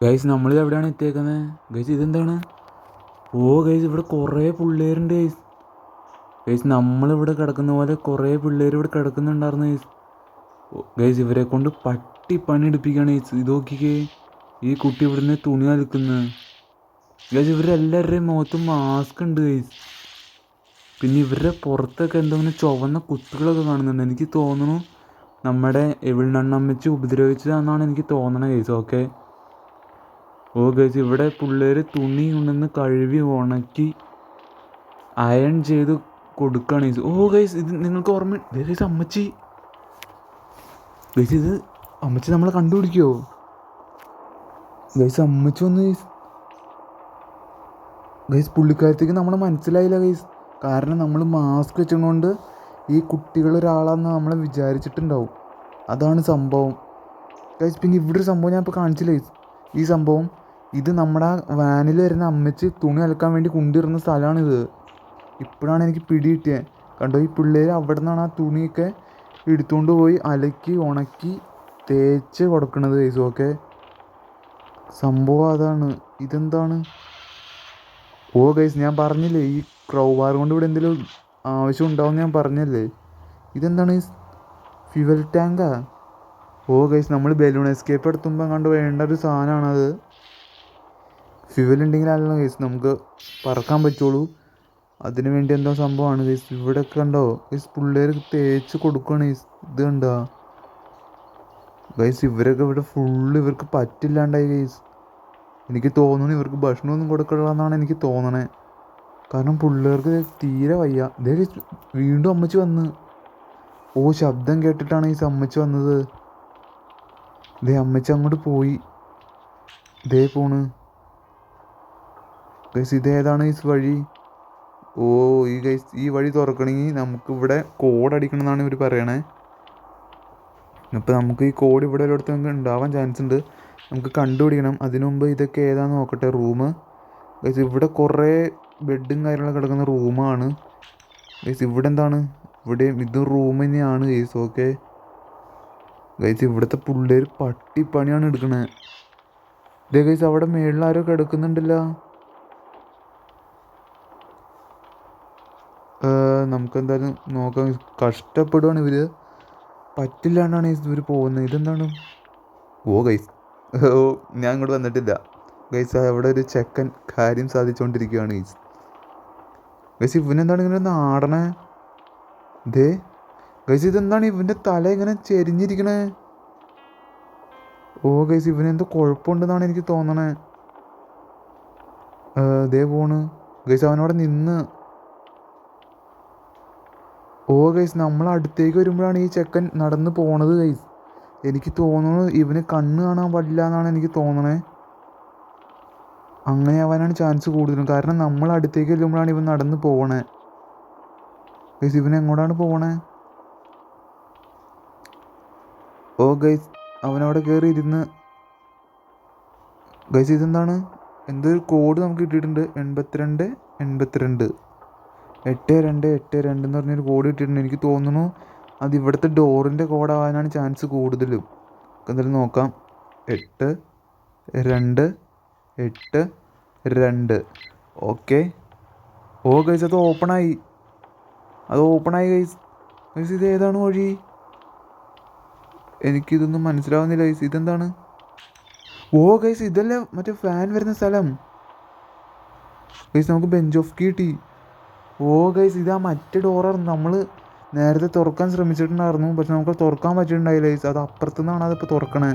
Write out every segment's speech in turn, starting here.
Guys നമ്മളിത് എവിടെയാണ് എത്തിയേക്കുന്നത്? Guys ഇതെന്താണ്? ഓ ഗൈസ് ഇവിടെ കുറേ പിള്ളേരുണ്ട് ഗൈസ്. ഗൈസ് നമ്മളിവിടെ കിടക്കുന്ന പോലെ കുറേ പിള്ളേർ ഇവിടെ കിടക്കുന്നുണ്ടായിരുന്നു ഗൈസ്. ഗൈസ് ഇവരെ കൊണ്ട് പട്ടി പണി എടുപ്പിക്കുകയാണ് ഗൈസ്. ഇത് നോക്കിക്കേ, ഈ കുട്ടി ഇവിടുന്ന് തുണി അലക്കുന്നത്. ഗൈസ് ഇവരെല്ലാവരുടെയും മുഖത്തും മാസ്ക് ഉണ്ട് ഗൈസ്. പിന്നെ ഇവരുടെ പുറത്തൊക്കെ എന്തെങ്കിലും ചുവന്ന കുത്തുകളൊക്കെ കാണുന്നുണ്ട്. എനിക്ക് തോന്നുന്നു നമ്മുടെ എവിൾനണ്ണമ്മച്ച് ഉപദ്രവിച്ചതാണെന്നാണ് എനിക്ക് തോന്നണത് ഗൈസ്. ഓക്കെ, ഓ ഗൈസ് ഇവിടെ പിള്ളേർ തുണി കൊണ്ടുവന്ന് കഴുകി ഉണക്കി അയൺ ചെയ്ത് കൊടുക്കുകയാണ് ഗൈസ്. ഓ ഗൈസ് ഇത് നിങ്ങൾക്ക് ഓർമ്മ ഗൈസ്, അമ്മച്ചി ഗൈസ്, ഇത് അമ്മച്ചി നമ്മളെ കണ്ടുപിടിക്കുമോ ഗൈസ്? അമ്മച്ചി വന്ന് ഗൈസ്. ഗൈസ് പുള്ളിക്കാരത്തേക്ക് നമ്മളെ മനസ്സിലായില്ല ഗൈസ്. കാരണം നമ്മൾ മാസ്ക് വെച്ചുകൊണ്ട് ഈ കുട്ടികൾ ഒരാളാണെന്ന് നമ്മളെ വിചാരിച്ചിട്ടുണ്ടാവും. അതാണ് സംഭവം ഗൈസ്. പിന്നെ ഇവിടെ ഒരു സംഭവം ഞാൻ ഇപ്പോൾ കാണിച്ചില്ല ഗൈസ്. ഈ സംഭവം ഇത് നമ്മുടെ വാനിൽ വരുന്ന അമ്മച്ച് തുണി അലക്കാൻ വേണ്ടി കൊണ്ടുവരുന്ന സ്ഥലമാണിത്. ഇപ്പോഴാണ് എനിക്ക് പിടി കിട്ടിയത്. കണ്ടോ, ഈ പിള്ളേർ അവിടെ നിന്നാണ് ആ തുണിയൊക്കെ എടുത്തുകൊണ്ട് പോയി അലക്കി ഉണക്കി തേച്ച് കൊടുക്കണത് ഗൈസ്. ഓക്കെ, സംഭവം അതാണ്. ഇതെന്താണ്? ഓ ഗൈസ് ഞാൻ പറഞ്ഞില്ലേ, ഈ ക്രൗബാർ കൊണ്ട് ഇവിടെ എന്തെങ്കിലും ആവശ്യം ഉണ്ടാവും ഞാൻ പറഞ്ഞല്ലേ. ഇതെന്താണ്? ഫ്യുവൽ ടാങ്കാ? ഓ ഗൈസ് നമ്മൾ ബലൂൺ എസ്കേപ്പ് എടുത്തുമ്പോൾ കണ്ട് വേണ്ട ഒരു സാധനമാണത്. ഫ്യുവൽ ഉണ്ടെങ്കിലല്ലോ ഗൈസ് നമുക്ക് പറക്കാൻ പറ്റുള്ളൂ. അതിന് വേണ്ടി എന്തോ സംഭവമാണ് ഗൈസ്. ഇവിടെ കണ്ടോ ഗൈസ്, പിള്ളേർ തേച്ച് കൊടുക്കുകയാണ് ഗൈസ്. ഇത് കണ്ടോ ഗൈസ്, ഇവരൊക്കെ ഇവിടെ ഫുള്ള് ഇവർക്ക് പറ്റില്ലാണ്ടായി ഗൈസ്. എനിക്ക് തോന്നുന്നു ഇവർക്ക് ഭക്ഷണമൊന്നും കൊടുക്കണമെന്നാണ് എനിക്ക് തോന്നണേ. കാരണം പിള്ളേർക്ക് തീരെ വയ്യ. ഇതേ ഗൈസ് വീണ്ടും അമ്മച്ചി വന്ന്. ഓ ശബ്ദം കേട്ടിട്ടാണ് ഈ അമ്മച്ചി വന്നത്. ഇതേ അമ്മച്ചി അങ്ങോട്ട് പോയി. ഇതേ പോണ് ഗൈസ്. ഇതേതാണ് ഈ വഴി? ഓ ഈ ഗൈസ് ഈ വഴി തുറക്കണമെങ്കിൽ നമുക്കിവിടെ കോഡ് അടിക്കണമെന്നാണ് ഇവർ പറയണേ. അപ്പോൾ നമുക്ക് ഈ കോഡ് ഇവിടെ ഒരിടത്ത് നമുക്ക് ഉണ്ടാവാൻ ചാൻസ് ഉണ്ട്. നമുക്ക് കണ്ടുപിടിക്കണം. അതിനു മുമ്പ് ഇതൊക്കെ ഏതാണെന്ന് നോക്കട്ടെ. റൂം ഗൈസ്, ഇവിടെ കുറേ ബെഡും കാര്യങ്ങളൊക്കെ കിടക്കുന്ന റൂമാണ് ഗൈസ്. ഇവിടെ എന്താണ്? ഇവിടെ ഇത് റൂം തന്നെയാണ് ഗൈസ്. ഓക്കെ ഗൈസ്, ഇവിടുത്തെ പിള്ളേർ പട്ടിപ്പണിയാണ് എടുക്കണേ. ഇതേ ഗൈസ് അവിടെ മേളിൽ ആരോ കിടക്കുന്നുണ്ടല്ല. നമുക്കെന്തായാലും നോക്കാം. കഷ്ടപ്പെടുവാണ് ഇവർ, പറ്റില്ലാണ്ടാണ് ഇവർ പോകുന്നത്. ഇതെന്താണ്? ഓ ഗൈസ്, ഓ ഞാൻ ഇങ്ങോട്ട് വന്നിട്ടില്ല ഗൈസ്. അവിടെ ഒരു ചെക്കൻ കാര്യം സാധിച്ചുകൊണ്ടിരിക്കുകയാണ് ഗൈസ്. ഗൈസ് ഇവനെന്താണ് ഇങ്ങനെ നാടണേ? ഇതേ ഗൈസ് ഇതെന്താണ് ഇവൻ്റെ തല ഇങ്ങനെ ചെരിഞ്ഞിരിക്കണേ? ഓ ഗൈസ് ഇവനെന്തോ കുഴപ്പമുണ്ടെന്നാണ് എനിക്ക് തോന്നണേ. ഇതേ പോണ് ഗൈസ്, അവനവിടെ നിന്ന്. ഓ ഗൈസ് നമ്മൾ അടുത്തേക്ക് വരുമ്പോഴാണ് ഈ ചെക്കൻ നടന്ന് പോണത് ഗൈസ്. എനിക്ക് തോന്നുന്നു ഇവന് കണ്ണ് കാണാൻ പാടില്ല എന്നാണ് എനിക്ക് തോന്നണേ. അങ്ങനെ ആവാനാണ് ചാൻസ് കൂടുതലും. കാരണം നമ്മൾ അടുത്തേക്ക് ചെല്ലുമ്പോഴാണ് ഇവൻ നടന്ന് പോകണേ ഗൈസ്. ഇവൻ എങ്ങോട്ടാണ് പോകണേ? ഓ ഗൈസ് അവനവിടെ കയറി ഇരുന്ന്. ഗൈസ് ഇതെന്താണ്? എന്തൊരു കോഡ് നമുക്ക് കിട്ടിയിട്ടുണ്ട്. 82 82 82 എന്ന് പറഞ്ഞൊരു കോഡ് കിട്ടിയിട്ടുണ്ട്. എനിക്ക് തോന്നുന്നു അത് ഇവിടുത്തെ ഡോറിൻ്റെ കോഡാവാനാണ് ചാൻസ് കൂടുതലും. എന്തായാലും നോക്കാം. 82 ഓക്കെ. ഓ ഗൈസ് അത് ഓപ്പണായി ഗൈസ്. ഗൈസ് ഇത് ഏതാണ് വഴി? എനിക്കിതൊന്നും മനസ്സിലാവുന്നില്ല ഗൈസ്. ഇതെന്താണ്? ഓ ഗൈസ് ഇതല്ലേ മറ്റേ ഫാൻ വരുന്ന സ്ഥലം ഗൈസ്. നമുക്ക് ബെഞ്ച് ഓഫ് കീ കിട്ടി. ഓ ഗൈസ് ഇതാ മറ്റേ ഡോറായിരുന്നു. നമ്മൾ നേരത്തെ തുറക്കാൻ ശ്രമിച്ചിട്ടുണ്ടായിരുന്നു, പക്ഷെ നമുക്ക് തുറക്കാൻ പറ്റിയിട്ടുണ്ടായില്ല ഗൈസ്. അത് അപ്പുറത്തു നിന്നാണ് അതിപ്പോൾ തുറക്കണേ.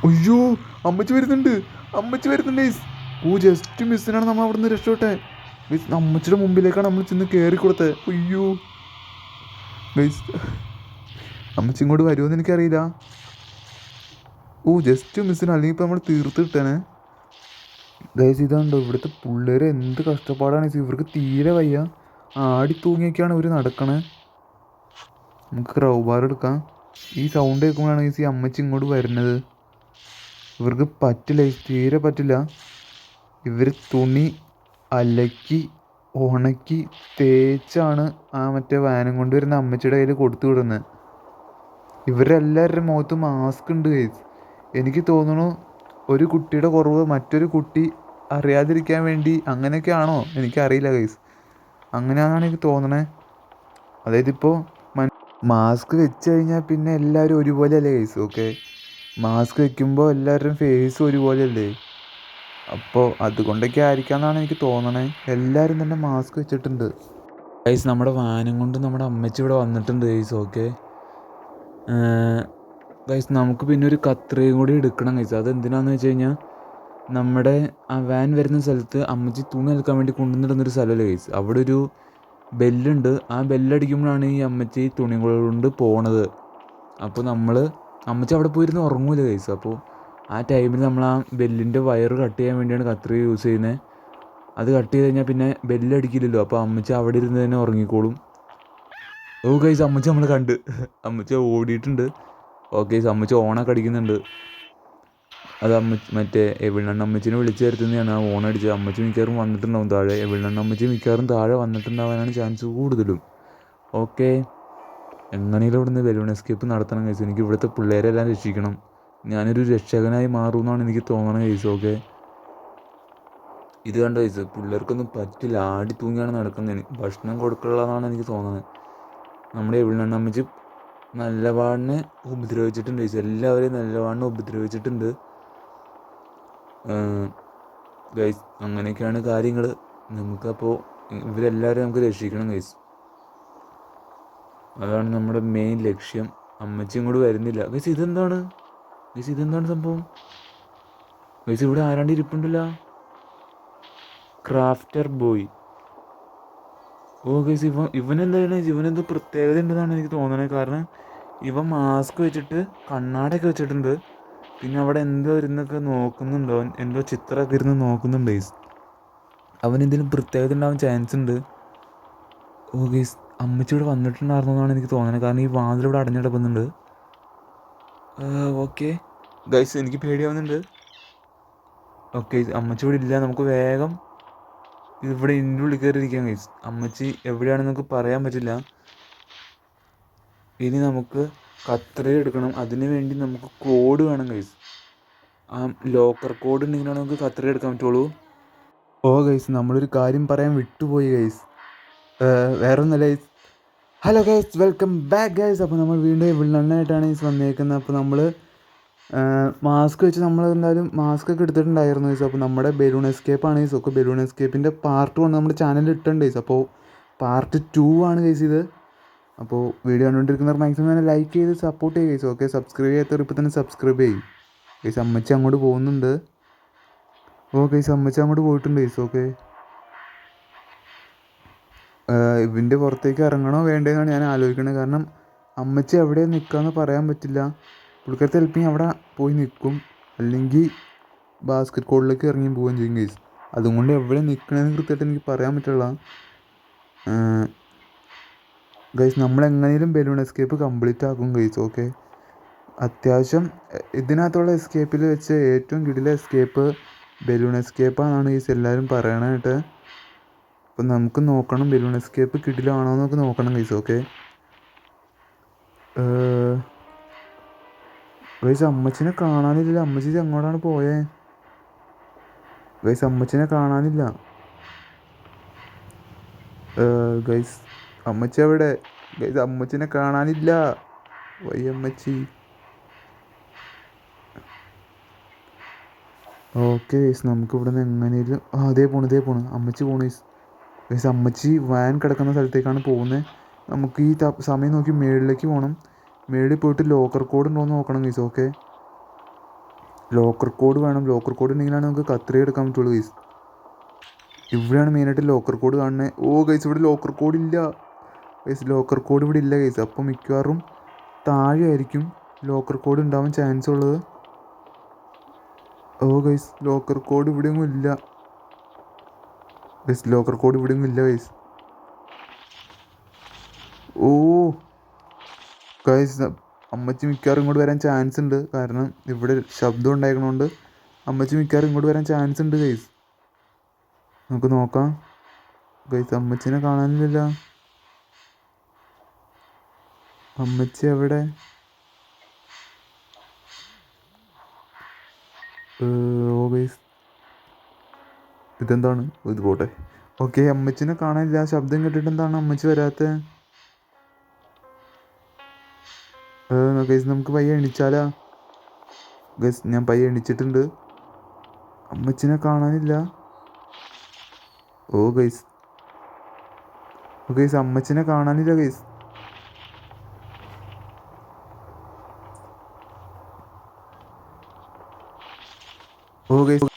അയ്യോ അമ്മച്ചി വരുന്നുണ്ട് ഗൈസ്. ഓ ജസ്റ്റ് മിസ്സിനാണ് നമ്മൾ അവിടെ നിന്ന് രക്ഷപ്പെട്ടെ ഗൈസ്. അമ്മച്ചിയുടെ മുമ്പിലേക്കാണ് നമ്മൾ ചെന്ന് കയറി കൊടുത്തത്. അയ്യോ ഗൈസ്, അമ്മച്ചി ഇങ്ങോട്ട് വരുമോയെന്ന് എനിക്കറിയില്ല. ഓ ജസ്റ്റ് മിസ്സിന്, അല്ലെങ്കിൽ ഇപ്പോൾ നമ്മൾ തീർത്ത് കിട്ടണേ ഗൈസ്. ഇതാണ്ടോ ഇവിടുത്തെ പിള്ളേർ എന്ത് കഷ്ടപ്പാടാണ് ഗൈസ്. ഇവർക്ക് തീരെ വയ്യ, ആടി തൂങ്ങിയൊക്കെയാണ് ഇവർ നടക്കണേ. നമുക്ക് ക്രൗബാർ എടുക്കാം. ഈ സൗണ്ട് കേൾക്കുമ്പോഴാണ് ഗൈസ് ഈ അമ്മച്ചി ഇങ്ങോട്ട് വരുന്നത്. ഇവർക്ക് പറ്റില്ല ഗൈസ്, തീരെ പറ്റില്ല. ഇവർ തുണി അലക്കി ഉണക്കി തേച്ചാണ് ആ മറ്റേ വാനം കൊണ്ട് വരുന്ന അമ്മച്ചിയുടെ കയ്യിൽ കൊടുത്തു വിടുന്നത്. ഇവരെല്ലാവരുടെ മുഖത്ത് മാസ്ക് ഉണ്ട് ഗൈസ്. എനിക്ക് തോന്നുന്നു ഒരു കുട്ടിയുടെ കുറവ് മറ്റൊരു കുട്ടി അറിയാതിരിക്കാൻ വേണ്ടി അങ്ങനെയൊക്കെ ആണോ എനിക്കറിയില്ല ഗൈസ്. അങ്ങനെയാണെന്നാണ് എനിക്ക് തോന്നണേ. അതായത് ഇപ്പോൾ മാസ്ക് വെച്ച് കഴിഞ്ഞാൽ പിന്നെ എല്ലാവരും ഒരുപോലെയല്ലേ ഗൈസ്. ഓക്കെ, മാസ്ക് വെക്കുമ്പോൾ എല്ലാവരുടെയും ഫേസ് ഒരുപോലെയല്ലേ. അപ്പോൾ അതുകൊണ്ടൊക്കെ ആയിരിക്കാമെന്നാണ് എനിക്ക് തോന്നണേ. എല്ലാവരും തന്നെ മാസ്ക് വെച്ചിട്ടുണ്ട് ഗൈസ്. നമ്മുടെ വാനും കൊണ്ട് നമ്മുടെ അമ്മച്ചി ഇവിടെ വന്നിട്ടുണ്ട് ഗൈസ്. ഓക്കെ ഗൈസ്, നമുക്ക് പിന്നെ ഒരു കത്രികയും കൂടി എടുക്കണം ഗൈസ്. അതെന്തിനാന്ന് വെച്ച് കഴിഞ്ഞാൽ നമ്മുടെ ആ വാൻ വരുന്ന സ്ഥലത്ത് അമ്മച്ചി തുണി എടുക്കാൻ വേണ്ടി കൊണ്ടുവന്നിടുന്നൊരു സ്ഥലമല്ലേ ഗൈസ്. അവിടെ ഒരു ബെല്ലുണ്ട്. ആ ബെല്ലടിക്കുമ്പോഴാണ് ഈ അമ്മച്ചി തുണി കൊണ്ട് പോണത്. അപ്പോൾ അമ്മച്ചി അവിടെ പോയിരുന്ന് ഉറങ്ങൂല ഗൈസ്. അപ്പോൾ ആ ടൈമിൽ നമ്മൾ ആ ബെല്ലിൻ്റെ വയറ് കട്ട് ചെയ്യാൻ വേണ്ടിയാണ് കത്രിക യൂസ് ചെയ്യുന്നത്. അത് കട്ട് ചെയ്ത് കഴിഞ്ഞാൽ പിന്നെ ബെല്ലടിക്കില്ലല്ലോ. അപ്പോൾ അമ്മച്ചി അവിടെ ഇരുന്ന് തന്നെ ഉറങ്ങിക്കോളും. ഓ ഗൈസ്, അമ്മച്ചി നമ്മൾ കണ്ട്, അമ്മച്ചി ഓടിയിട്ടുണ്ട്. ഓക്കെ, അമ്മച്ചി ഓണൊക്കെ അടിക്കുന്നുണ്ട്. അത് മറ്റേ എവിടെണ്ണ അമ്മച്ചിനെ വിളിച്ചു വരുത്തുന്നതാണ് ആ ഓണടിച്ചത്. അമ്മച്ചി മിക്കവാറും വന്നിട്ടുണ്ടാവും താഴെ. എവിടെണ്ണ അമ്മച്ചി മിക്കവാറും താഴെ വന്നിട്ടുണ്ടാവാനാണ് ചാൻസ് കൂടുതലും. ഓക്കെ, എങ്ങനെയും ഇവിടുന്ന് ബലൂൺ എസ്കേപ്പ് നടത്തണം കേസ്. എനിക്ക് ഇവിടുത്തെ പിള്ളേരെല്ലാം രക്ഷിക്കണം. ഞാനൊരു രക്ഷകനായി മാറുമെന്നാണ് എനിക്ക് തോന്നണ കേസ്. ഓക്കെ, ഇത് കണ്ട കേസ്, പിള്ളേർക്കൊന്നും പറ്റില്ല. ആടി തൂങ്ങിയാണ് നടക്കുന്നത്. ഭക്ഷണം കൊടുക്കുള്ളതാണ് എനിക്ക് തോന്നുന്നത്. നമ്മുടെ എവിടെണ്ണ അമ്മച്ചി നല്ലപാടിനെ ഉപദ്രവിച്ചിട്ടുണ്ട് കേസ്. എല്ലാവരെയും നല്ലപാടിനെ ഉപദ്രവിച്ചിട്ടുണ്ട് ഗൈസ്. അങ്ങനെയൊക്കെയാണ് കാര്യങ്ങൾ. നമുക്കപ്പോൾ ഇവരെല്ലാവരും നമുക്ക് രക്ഷിക്കണം ഗൈസ്. അതാണ് നമ്മുടെ മെയിൻ ലക്ഷ്യം. അമ്മച്ചിയും കൂടി വരുന്നില്ല ഗൈസ്. ഇതെന്താണ് ഗൈസ്? ഇതെന്താണ് സംഭവം ഗൈസ്? ഇവിടെ ആരാണ്ട് ഇരിപ്പുണ്ടല്ല, ക്രാഫ്റ്റർ ബോയ്. ഓ ഗൈസ്, ഇവനെന്താണ്? ഇവനെന്തോ പ്രത്യേകത ഉണ്ടെന്നാണ് എനിക്ക് തോന്നണത്. കാരണം ഇവൻ മാസ്ക് വെച്ചിട്ട് കണ്ണാടൊക്കെ വെച്ചിട്ടുണ്ട്. പിന്നെ അവിടെ എന്തോ ഇരുന്നൊക്കെ നോക്കുന്നുണ്ടോ, എന്തോ ചിത്രമൊക്കെ ഇരുന്ന് നോക്കുന്നുണ്ട് ഗൈസ്. അവനെന്തെങ്കിലും പ്രത്യേകത ഉണ്ടാവാൻ ചാൻസ് ഉണ്ട്. ഓ ഗൈസ്, അമ്മച്ചി ഇവിടെ വന്നിട്ടുണ്ടായിരുന്നു എന്നാണ് എനിക്ക് തോന്നുന്നത്. കാരണം ഈ വാതിലിവിടെ അടഞ്ഞിടക്കുന്നുണ്ട്. ഓക്കെ ഗൈസ്, എനിക്ക് പേടിയാവുന്നുണ്ട്. ഓക്കെ, അമ്മച്ചി ഇവിടെ ഇല്ല. നമുക്ക് വേഗം ഇവിടെ ഇതിൻ്റെ ഉള്ളിൽ കയറിയിരിക്കാം ഗൈസ്. അമ്മച്ചി എവിടെയാണെന്ന് നമുക്ക് പറയാൻ പറ്റില്ല. ഇനി നമുക്ക് കത്രിക എടുക്കണം. അതിന് വേണ്ടി നമുക്ക് കോഡ് വേണം ഗൈസ്. ആ ലോക്കർ കോഡ് ഉണ്ടെങ്കിലാണ് നമുക്ക് കത്രിക എടുക്കാൻ പറ്റുള്ളൂ. ഓ ഗൈസ്, നമ്മളൊരു കാര്യം പറയാൻ വിട്ടുപോയി ഗൈസ്. വേറെ ഒന്നല്ല guys. Hello guys, welcome back guys. അപ്പോൾ നമ്മൾ വീണ്ടും വിള്ളണ്ണായിട്ടാണ് ഗൈസ് വന്നേക്കുന്നത്. അപ്പോൾ നമ്മൾ മാസ്ക് വെച്ച് നമ്മൾ എന്തായാലും മാസ്ക് ഒക്കെ എടുത്തിട്ടുണ്ടായിരുന്നു ഗൈസ്. അപ്പോൾ നമ്മുടെ ബലൂൺ എസ്കേപ്പാണ് ഗൈസ്. ഒക്കെ ബലൂൺ എസ്കേപ്പിൻ്റെ പാർട്ട് 1 നമ്മുടെ ചാനലിൽ ഇട്ടുണ്ട് ഗൈസ്. അപ്പോൾ പാർട്ട് 2 ആണ് ഗൈസ് ഇത്. അപ്പോൾ വീഡിയോ കണ്ടുകൊണ്ടിരിക്കുന്നവർ മാക്സിമം തന്നെ ലൈക്ക് ചെയ്ത് സപ്പോർട്ട് ചെയ്യുക ഗൈസ്. ഓക്കെ, സബ്സ്ക്രൈബ് ചെയ്യാത്തവർ ഇപ്പോൾ തന്നെ സബ്സ്ക്രൈബ് ചെയ്യും ഗൈസ്. അമ്മച്ചി അങ്ങോട്ട് പോകുന്നുണ്ട്. ഓ ഗൈസ്, അമ്മച്ചി അങ്ങോട്ട് പോയിട്ടുണ്ട് ഗൈസ്. ഓക്കെ, ഇതിൻ്റെ പുറത്തേക്ക് ഇറങ്ങണോ വേണ്ടതെന്നാണ് ഞാൻ ആലോചിക്കുന്നത്. കാരണം അമ്മച്ചി എവിടെ നിൽക്കുകയെന്ന് പറയാൻ പറ്റില്ല. പുള്ളിക്കാരത്തെ ചിലപ്പോൾ അവിടെ പോയി നിൽക്കും, അല്ലെങ്കിൽ ബാസ്ക്കറ്റ് കോർട്ടിലേക്ക് ഇറങ്ങി പോവുകയും ചെയ്യും ഗൈസ്. അതുകൊണ്ട് എവിടെ നിൽക്കണമെന്ന് കൃത്യമായിട്ട് എനിക്ക് പറയാൻ പറ്റില്ല ഗൈസ്. നമ്മളെങ്ങനെയും ബലൂൺ എസ്കേപ്പ് കംപ്ലീറ്റ് ആക്കും ഗൈസ്. ഓക്കെ, അത്യാവശ്യം ഇതിനകത്തുള്ള എസ്കേപ്പിൽ വെച്ച് ഏറ്റവും കിടില എസ്കേപ്പ് ബലൂൺ എസ്കേപ്പാണെന്നാണ് ഗൈസ് എല്ലാവരും പറയണായിട്ട്. അപ്പം നമുക്ക് നോക്കണം ബലൂൺ എസ്കേപ്പ് കിടിലാണോ എന്നൊക്കെ നോക്കണം ഗൈസ്. ഓക്കെ ഗൈസ്, അമ്മച്ചിനെ കാണാനില്ല. അമ്മച്ചി എങ്ങോട്ടാണ് പോയേ ഗൈസ്? അമ്മച്ചിനെ കാണാനില്ല ഗൈസ്. അമ്മച്ചി എവിടെ ഗൈസ്? അമ്മച്ചിനെ കാണാനില്ല. അമ്മച്ചി. ഓക്കെ ഗൈസ്, നമുക്ക് ഇവിടെ നിന്ന് എങ്ങനെയും അതേ പോണ് അമ്മച്ചി പോണു ഗൈസ്. അമ്മച്ചി വാൻ കിടക്കുന്ന സ്ഥലത്തേക്കാണ് പോകുന്നത്. നമുക്ക് ഈ സമയം നോക്കി മേളിലേക്ക് പോകണം. മേളിൽ പോയിട്ട് ലോക്കർ കോഡ് ഉണ്ടോ എന്ന് നോക്കണം ഗൈസ്. ഓക്കെ, ലോക്കർ കോഡ് വേണം. ലോക്കർ കോഡ് ഉണ്ടെങ്കിലാണ് നമുക്ക് കത്രിക എടുക്കാൻ പറ്റുള്ളൂ ഗൈസ്. ഇവിടെയാണ് മെയിനായിട്ട് ലോക്കർ കോഡ് കാണുന്നത്. ഓ ഗൈസ്, ഇവിടെ ലോക്കർ കോഡ് ഇല്ല ഗൈസ്. ലോക്കർ കോഡ് ഇവിടെ ഇല്ല ഗൈസ്. അപ്പോൾ മിക്കവാറും താഴെ ആയിരിക്കും ലോക്കർ കോഡ് ഉണ്ടാവാൻ ചാൻസ് ഉള്ളത്. ഓ ഗൈസ്, ലോക്കർ കോഡ് ഇവിടെയൊന്നും ഇല്ല ഗൈസ്. ലോക്കർ കോഡ് ഇവിടെയൊന്നും ഇല്ല ഗൈസ്. ഓ ഗൈസ്, അമ്മച്ചി മിക്കവാറും ഇങ്ങോട്ട് വരാൻ ചാൻസ് ഉണ്ട്. കാരണം ഇവിടെ ശബ്ദം ഉണ്ടായിരിക്കണോണ്ട് അമ്മച്ചി മിക്കവാറും ഇങ്ങോട്ട് വരാൻ ചാൻസ് ഉണ്ട് ഗൈസ്. നമുക്ക് നോക്കാം ഗൈസ്. അമ്മച്ചിനെ കാണാനില്ല. അമ്മച്ചി എവിടെ ഓ ഗൈസ് ഇതെന്താണ് ഇത് പോട്ടെ. ഓക്കെ, അമ്മച്ചിനെ കാണാനില്ല. ശബ്ദം കേട്ടിട്ട് എന്താണ് അമ്മച്ചി വരാത്ത? ഗൈസ് നമുക്ക് പയ്യെ എണിച്ചാലാ? ഗൈസ് ഞാൻ പയ്യെ എണിച്ചിട്ടുണ്ട്. അമ്മച്ചിനെ കാണാനില്ല. ഓ ഗൈസ്, ഗൈസ് അമ്മച്ചിനെ കാണാനില്ല ഗൈസ്. ഓ ഗൈസ്